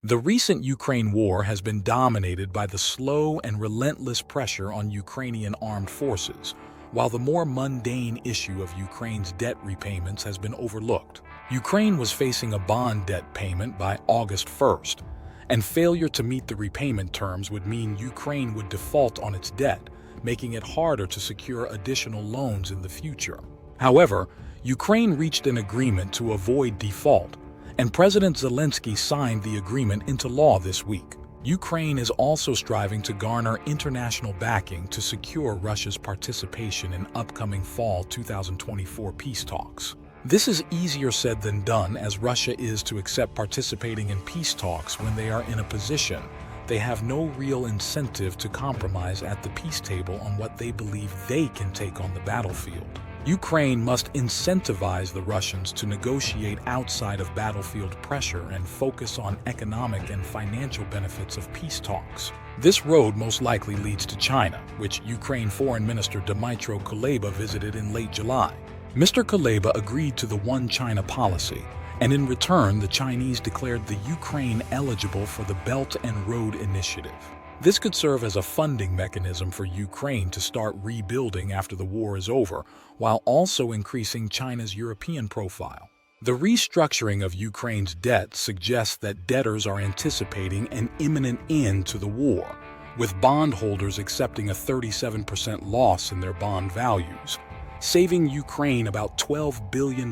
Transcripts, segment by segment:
The recent Ukraine war has been dominated by the slow and relentless pressure on Ukrainian armed forces, while the more mundane issue of Ukraine's debt repayments has been overlooked. Ukraine was facing a bond debt payment by August 1st, and failure to meet the repayment terms would mean Ukraine would default on its debt, making it harder to secure additional loans in the future. However, Ukraine reached an agreement to avoid default, and President Zelensky signed the agreement into law this week. Ukraine is also striving to garner international backing to secure Russia's participation in upcoming fall 2024 peace talks. This is easier said than done, as Russia is to accept participating in peace talks when they are in a position they have no real incentive to compromise at the peace table on what they believe they can take on the battlefield. Ukraine must incentivize the Russians to negotiate outside of battlefield pressure and focus on economic and financial benefits of peace talks. This road most likely leads to China, which Ukraine Foreign Minister Dmytro Kuleba visited in late July. Mr. Kuleba agreed to the One China policy, and in return the Chinese declared the Ukraine eligible for the Belt and Road Initiative. This could serve as a funding mechanism for Ukraine to start rebuilding after the war is over, while also increasing China's European profile. The restructuring of Ukraine's debt suggests that debtors are anticipating an imminent end to the war, with bondholders accepting a 37% loss in their bond values, saving Ukraine about $12 billion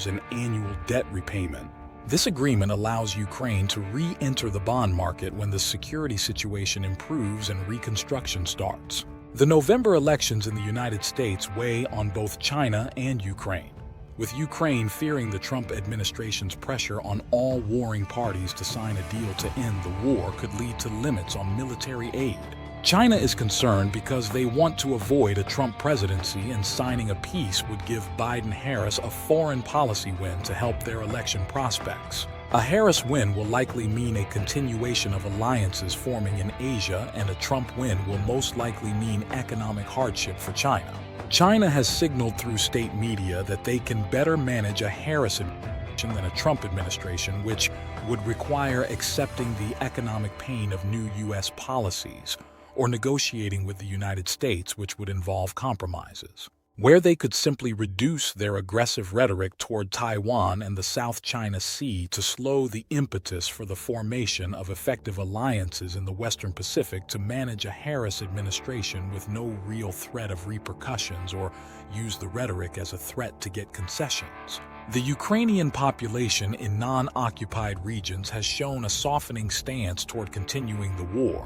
in annual debt repayment. This agreement allows Ukraine to re-enter the bond market when the security situation improves and reconstruction starts. The November elections in the United States weigh on both China and Ukraine, with Ukraine fearing the Trump administration's pressure on all warring parties to sign a deal to end the war could lead to limits on military aid. China is concerned because they want to avoid a Trump presidency, and signing a peace would give Biden-Harris a foreign policy win to help their election prospects. A Harris win will likely mean a continuation of alliances forming in Asia, and a Trump win will most likely mean economic hardship for China. China has signaled through state media that they can better manage a Harris administration than a Trump administration, which would require accepting the economic pain of new U.S. policies, or negotiating with the United States, which would involve compromises. Where they could simply reduce their aggressive rhetoric toward Taiwan and the South China Sea to slow the impetus for the formation of effective alliances in the Western Pacific to manage a Harris administration with no real threat of repercussions, or use the rhetoric as a threat to get concessions. The Ukrainian population in non-occupied regions has shown a softening stance toward continuing the war.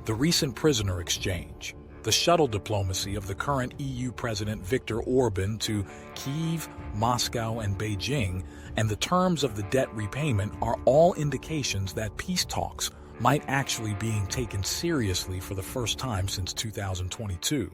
The recent prisoner exchange, the shuttle diplomacy of the current EU President Viktor Orban to Kyiv, Moscow, and Beijing, and the terms of the debt repayment are all indications that peace talks might actually be taken seriously for the first time since 2022.